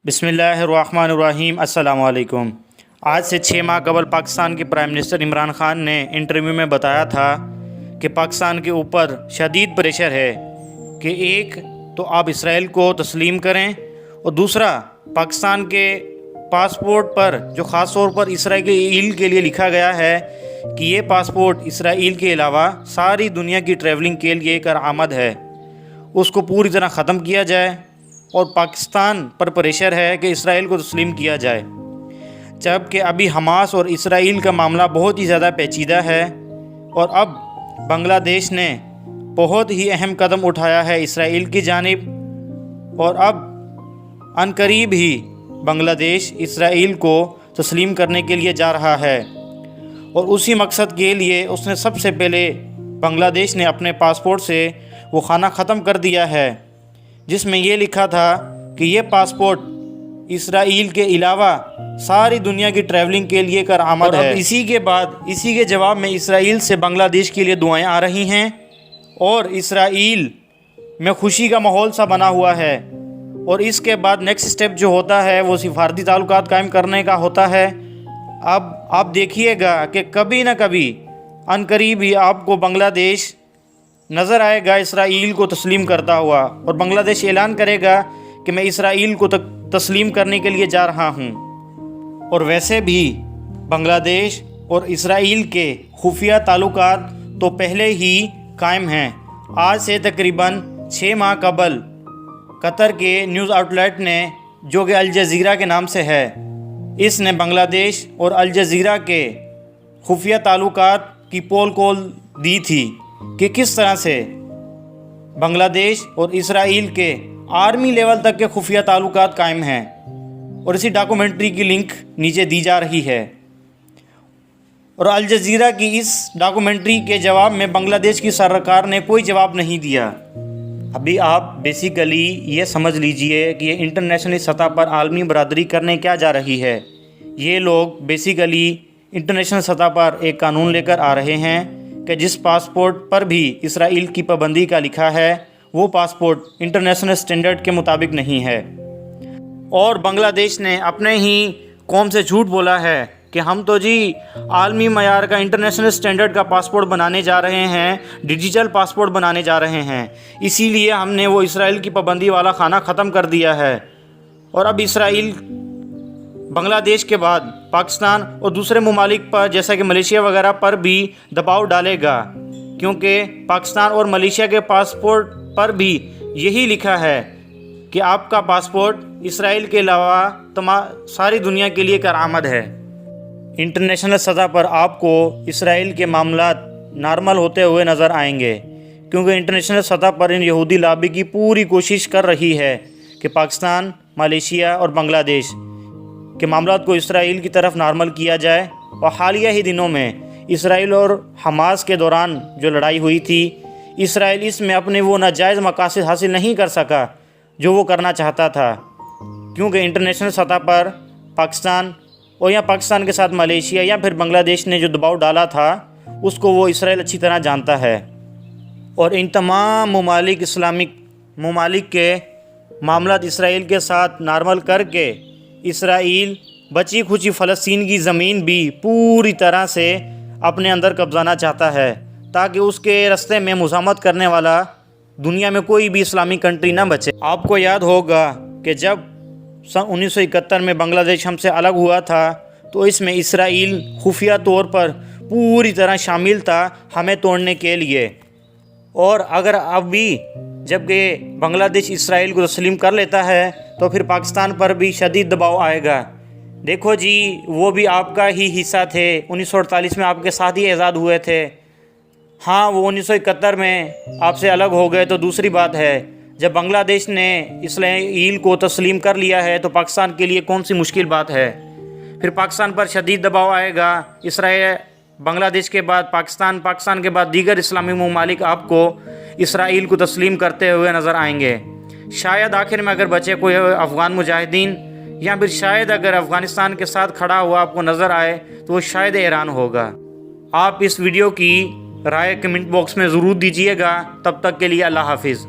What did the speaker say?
بسم اللہ الرحمن الرحیم۔ السلام علیکم۔ آج سے 6 ماہ قبل پاکستان کے پرائم منسٹر عمران خان نے انٹرویو میں بتایا تھا کہ پاکستان کے اوپر شدید پریشر ہے کہ ایک تو آپ اسرائیل کو تسلیم کریں اور دوسرا پاکستان کے پاسپورٹ پر جو خاص طور پر اسرائیل کے لیے لکھا گیا ہے کہ یہ پاسپورٹ اسرائیل کے علاوہ ساری دنیا کی ٹریولنگ کے لیے کارآمد ہے، اس کو پوری طرح ختم کیا جائے اور پاکستان پر پریشر ہے کہ اسرائیل کو تسلیم کیا جائے، جبکہ ابھی حماس اور اسرائیل کا معاملہ بہت ہی زیادہ پیچیدہ ہے اور اب بنگلہ دیش نے بہت ہی اہم قدم اٹھایا ہے اسرائیل کی جانب، اور اب عنقریب ہی بنگلہ دیش اسرائیل کو تسلیم کرنے کے لیے جا رہا ہے، اور اسی مقصد کے لیے اس نے سب سے پہلے بنگلہ دیش نے اپنے پاسپورٹ سے وہ خانہ ختم کر دیا ہے جس میں یہ لکھا تھا کہ یہ پاسپورٹ اسرائیل کے علاوہ ساری دنیا کی ٹریولنگ کے لیے کارآمد ہے۔ اسی کے جواب میں اسرائیل سے بنگلہ دیش کے لیے دعائیں آ رہی ہیں اور اسرائیل میں خوشی کا ماحول سا بنا ہوا ہے، اور اس کے بعد نیکسٹ سٹیپ جو ہوتا ہے وہ سفارتی تعلقات قائم کرنے کا ہوتا ہے۔ اب آپ دیکھیے گا کہ کبھی نہ کبھی عنقریب ہی آپ کو بنگلہ دیش نظر آئے گا اسرائیل کو تسلیم کرتا ہوا، اور بنگلہ دیش اعلان کرے گا کہ میں اسرائیل کو تسلیم کرنے کے لیے جا رہا ہوں۔ اور ویسے بھی بنگلہ دیش اور اسرائیل کے خفیہ تعلقات تو پہلے ہی قائم ہیں۔ آج سے تقریباً 6 ماہ قبل قطر کے نیوز آؤٹ لیٹ نے، جو کہ الجزیرہ کے نام سے ہے، اس نے بنگلہ دیش اور الجزیرہ کے خفیہ تعلقات کی پول کھول دی تھی کہ کس طرح سے بنگلہ دیش اور اسرائیل کے آرمی لیول تک کے خفیہ تعلقات قائم ہیں، اور اسی ڈاکومنٹری کی لنک نیچے دی جا رہی ہے۔ اور الجزیرہ کی اس ڈاکومنٹری کے جواب میں بنگلہ دیش کی سرکار نے کوئی جواب نہیں دیا۔ ابھی آپ بیسیکلی یہ سمجھ لیجئے کہ یہ انٹرنیشنل سطح پر عالمی برادری کرنے کیا جا رہی ہے۔ یہ لوگ بیسیکلی انٹرنیشنل سطح پر ایک قانون لے کر آ رہے ہیں کہ جس پاسپورٹ پر بھی اسرائیل کی پابندی کا لکھا ہے وہ پاسپورٹ انٹرنیشنل سٹینڈرڈ کے مطابق نہیں ہے، اور بنگلہ دیش نے اپنے ہی قوم سے جھوٹ بولا ہے کہ ہم تو جی عالمی معیار کا انٹرنیشنل سٹینڈرڈ کا پاسپورٹ بنانے جا رہے ہیں، ڈیجیٹل پاسپورٹ بنانے جا رہے ہیں، اسی لیے ہم نے وہ اسرائیل کی پابندی والا خانہ ختم کر دیا ہے۔ اور اب اسرائیل بنگلہ دیش کے بعد پاکستان اور دوسرے ممالک پر جیسا کہ ملیشیا وغیرہ پر بھی دباؤ ڈالے گا، کیونکہ پاکستان اور ملیشیا کے پاسپورٹ پر بھی یہی لکھا ہے کہ آپ کا پاسپورٹ اسرائیل کے علاوہ ساری دنیا کے لیے کارآمد ہے۔ انٹرنیشنل سطح پر آپ کو اسرائیل کے معاملات نارمل ہوتے ہوئے نظر آئیں گے، کیونکہ انٹرنیشنل سطح پر ان یہودی لابی کی پوری کوشش کر رہی ہے کہ پاکستان، ملیشیا اور بنگلہ دیش کے معاملات کو اسرائیل کی طرف نارمل کیا جائے۔ اور حالیہ ہی دنوں میں اسرائیل اور حماس کے دوران جو لڑائی ہوئی تھی، اسرائیل اس میں اپنے وہ ناجائز مقاصد حاصل نہیں کر سکا جو وہ کرنا چاہتا تھا، کیونکہ انٹرنیشنل سطح پر پاکستان اور یا پاکستان کے ساتھ ملیشیا یا پھر بنگلہ دیش نے جو دباؤ ڈالا تھا اس کو وہ اسرائیل اچھی طرح جانتا ہے، اور ان تمام اسلامک ممالک کے معاملات اسرائیل کے ساتھ نارمل کر کے اسرائیل بچی کھچی فلسطین کی زمین بھی پوری طرح سے اپنے اندر قبضانا چاہتا ہے، تاکہ اس کے راستے میں مزاحمت کرنے والا دنیا میں کوئی بھی اسلامی کنٹری نہ بچے۔ آپ کو یاد ہوگا کہ جب سن 1971 میں بنگلہ دیش ہم سے الگ ہوا تھا تو اس میں اسرائیل خفیہ طور پر پوری طرح شامل تھا ہمیں توڑنے کے لیے، اور اگر اب بھی جب کہ بنگلہ دیش اسرائیل کو تسلیم کر لیتا ہے تو پھر پاکستان پر بھی شدید دباؤ آئے گا۔ دیکھو جی، وہ بھی آپ کا ہی حصہ تھے، 1948 میں آپ کے ساتھ ہی آزاد ہوئے تھے۔ ہاں، وہ 1971 میں آپ سے الگ ہو گئے تو دوسری بات ہے، جب بنگلہ دیش نے اسرائیل کو تسلیم کر لیا ہے تو پاکستان کے لیے کون سی مشکل بات ہے؟ پھر پاکستان پر شدید دباؤ آئے گا۔ اسرائیل بنگلہ دیش کے بعد پاکستان کے بعد دیگر اسلامی ممالک آپ کو اسرائیل کو تسلیم کرتے ہوئے نظر آئیں گے۔ شاید آخر میں اگر بچے کوئی افغان مجاہدین، یا پھر شاید اگر افغانستان کے ساتھ کھڑا ہوا آپ کو نظر آئے تو وہ شاید ایران ہوگا۔ آپ اس ویڈیو کی رائے کمنٹ باکس میں ضرور دیجیے گا۔ تب تک کے لیے اللہ حافظ۔